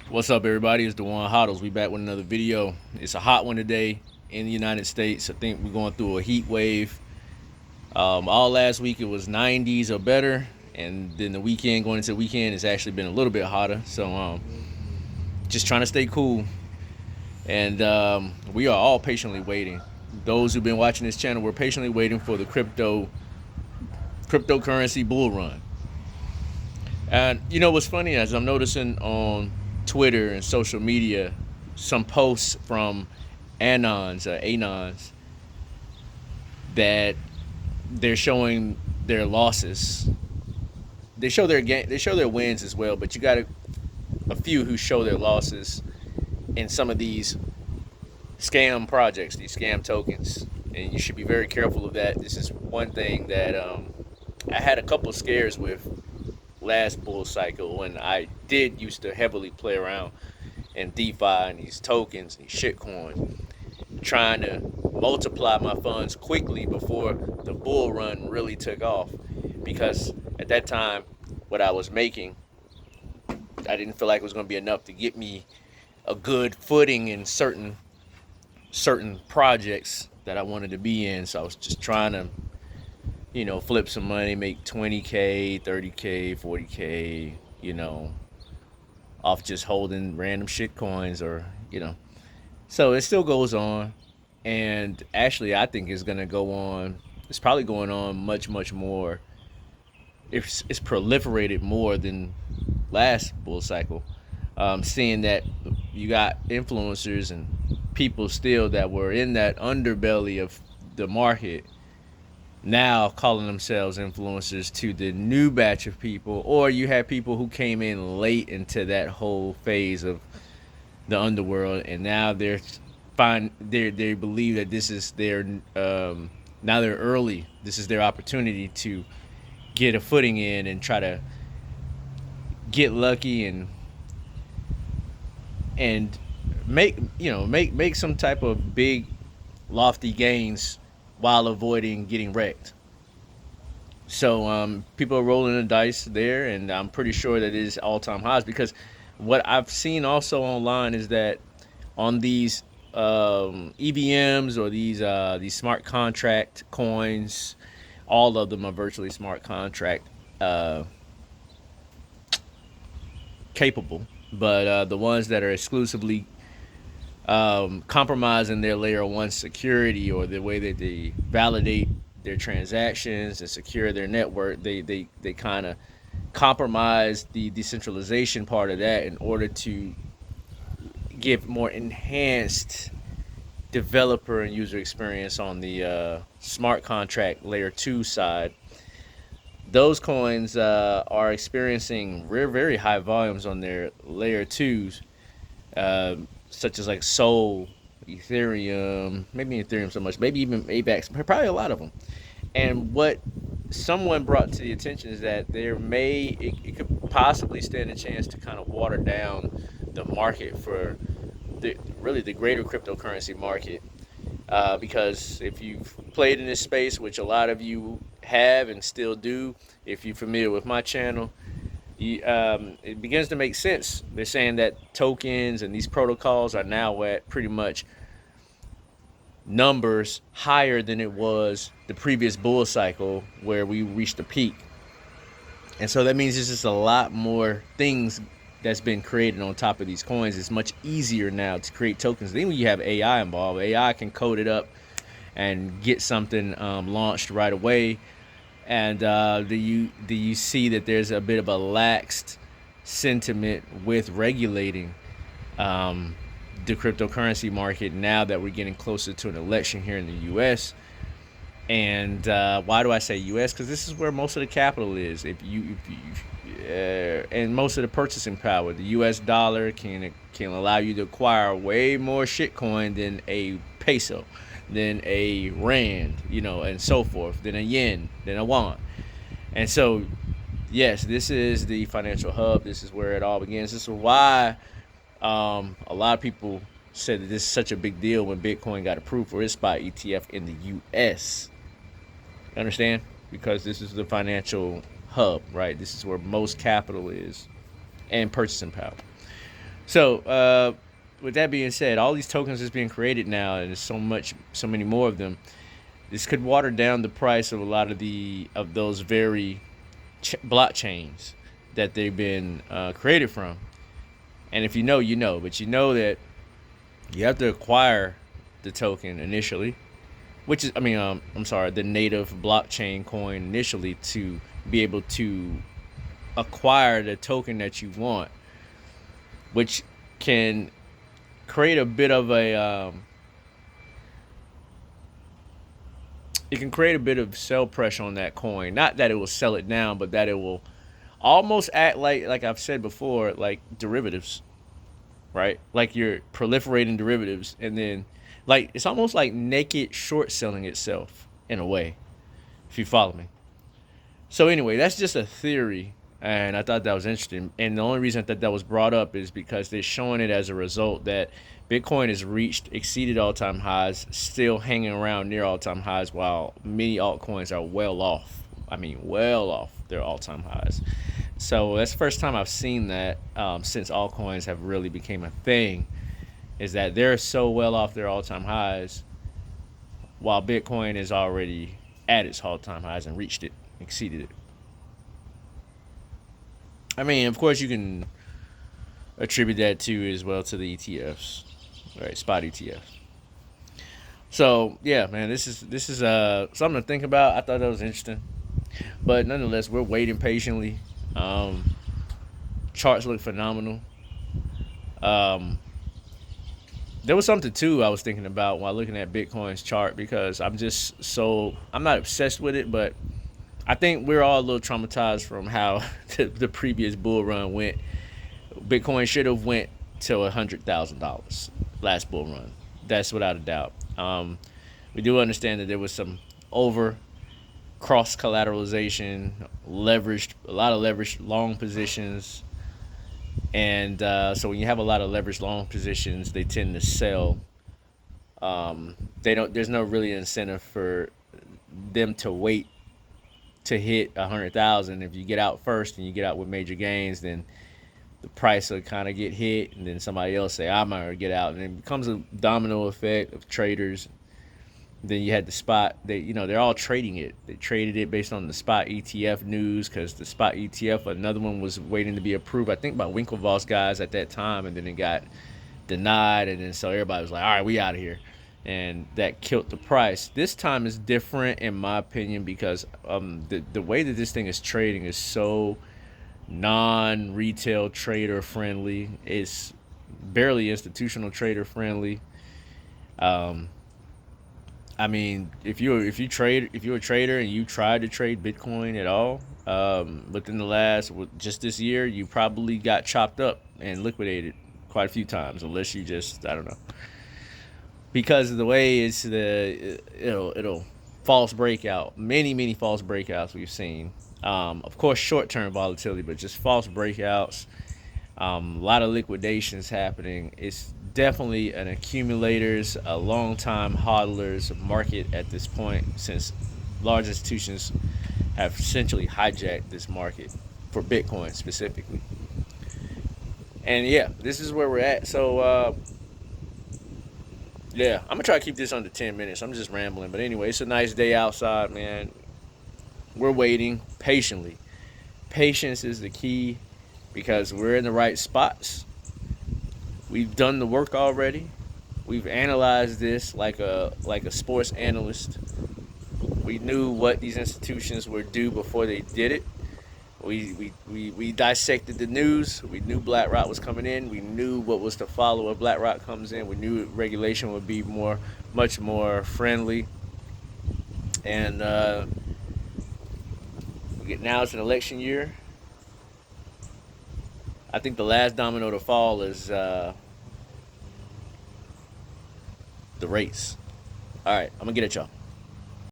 What's up, everybody? It's the one HODLs. We back with another video. It's a hot one today in the United States. I think we're going through a heat wave. All last week it was 90s or better, and then the weekend, going into the weekend, it's actually been a little bit hotter. So just trying to stay cool, and we are all patiently waiting. Those who've been watching this channel, we're patiently waiting for the cryptocurrency bull run. And you know what's funny, as I'm noticing on Twitter and social media, some posts from anons that they're showing their losses. They show their wins as well, but you got a few who show their losses in some of these scam projects, these scam tokens, and you should be very careful of that. This is one thing that I had a couple scares with last bull cycle when I did used to heavily play around in DeFi and these tokens and shitcoin, trying to multiply my funds quickly before the bull run really took off. Because at that time, what I was making, I didn't feel like it was going to be enough to get me a good footing in certain projects that I wanted to be in. So I was just trying to flip some money, make 20K, 30K, 40K, off just holding random shit coins or. So it still goes on. And actually, I think it's going to go on. It's probably going on much, much more. It's proliferated more than last bull cycle. Seeing that you got influencers and people still that were in that underbelly of the market now calling themselves influencers to the new batch of people, or you have people who came in late into that whole phase of the underworld, and now they believe that this is their now they're early. This is their opportunity to get a footing in and try to get lucky and make some type of big lofty gains while avoiding getting wrecked. So people are rolling the dice there, and I'm pretty sure that it is all-time highs, because what I've seen also online is that on these EVMs or these smart contract coins, all of them are virtually smart contract capable, but the ones that are exclusively compromising their layer one security, or the way that they validate their transactions and secure their network, they kind of compromise the decentralization part of that in order to give more enhanced developer and user experience on the smart contract layer 2 side. Those coins are experiencing very high volumes on their layer 2s, such as like Sol, Ethereum, maybe Ethereum so much, maybe even AVAX, probably a lot of them. And what someone brought to the attention is that it could possibly stand a chance to kind of water down the market for really the greater cryptocurrency market, because if you've played in this space, which a lot of you have and still do, if you're familiar with my channel, it begins to make sense. They're saying that tokens and these protocols are now at pretty much numbers higher than it was the previous bull cycle where we reached a peak. And so that means there's just a lot more things that's been created on top of these coins. It's much easier now to create tokens. Then when you have AI involved, AI can code it up and get something launched right away. And do you see that there's a bit of a laxed sentiment with regulating the cryptocurrency market now that we're getting closer to an election here in the U.S. And why do I say U.S.? Because this is where most of the capital is. And most of the purchasing power. The U.S. dollar can allow you to acquire way more shitcoin than a peso, than a rand, and so forth, than a yen, than a won. And so, yes, this is the financial hub. This is where it all begins. This is why a lot of people said that this is such a big deal when Bitcoin got approved for its spot ETF in the U.S. Understand? Because this is the financial hub, right? This is where most capital is and purchasing power. So, with that being said, all these tokens is being created now, and there's so many more of them. This could water down the price of a lot of those very blockchains that they've been created from. And if you know, you know, but you know that you have to acquire the token initially, which is, I'm sorry, the native blockchain coin initially to be able to acquire the token that you want, which can create a bit of it can create a bit of sell pressure on that coin. Not that it will sell it down, but that it will almost act like I've said before, like derivatives, right? Like you're proliferating derivatives, and then like it's almost like naked short selling itself in a way, if you follow me. So anyway, that's just a theory, and I thought that was interesting. And the only reason that was brought up is because they're showing it as a result that Bitcoin has exceeded all-time highs, still hanging around near all-time highs, while many altcoins are well off. Well off their all-time highs. So that's the first time I've seen that since altcoins have really became a thing, is that they're so well off their all-time highs, while Bitcoin is already at its all-time highs and reached it, exceeded it. Of course, you can attribute that to as well to the ETFs, right? Spot ETFs. So yeah, man, this is something to think about. I thought that was interesting, but nonetheless, we're waiting patiently. Charts look phenomenal. There was something too I was thinking about while looking at Bitcoin's chart, because I'm not obsessed with it, but I think we're all a little traumatized from how the previous bull run went. Bitcoin should have went to $100,000 last bull run. That's without a doubt. We do understand that there was some over cross collateralization, a lot of leveraged long positions, and so when you have a lot of leveraged long positions, they tend to sell. There's no really incentive for them to wait to hit 100,000. If you get out first and you get out with major gains, then the price will kind of get hit, and then somebody else say, I'm gonna get out, and it becomes a domino effect of traders. Then you had the spot. They're all trading it. They traded it based on the spot ETF news, because the spot ETF, another one, was waiting to be approved, I think by Winklevoss guys at that time, and then it got denied, and then so everybody was like, all right, we out of here, and that killed the price. This time is different in my opinion, because the way that this thing is trading is so non-retail trader friendly. It's barely institutional trader friendly. If you're a trader and you tried to trade Bitcoin at all, within just this year, you probably got chopped up and liquidated quite a few times, unless you just, I don't know, because of the way it'll false breakout, many false breakouts we've seen. Of course, short-term volatility, but just false breakouts. A lot of liquidations happening. It's definitely an accumulators, a long-time hodlers market at this point, since large institutions have essentially hijacked this market for Bitcoin specifically. And yeah, this is where we're at. So yeah, I'm gonna try to keep this under 10 minutes. I'm just rambling, but anyway, it's a nice day outside, man. We're waiting patiently. Patience is the key, because we're in the right spots. We've done the work already. We've analyzed this like a sports analyst. We knew what these institutions would do before they did it. We dissected the news. We knew BlackRock was coming in. We knew what was to follow if BlackRock comes in. We knew regulation would be much more friendly. And now it's an election year. I think the last domino to fall is the race. All right, I'm gonna get at y'all.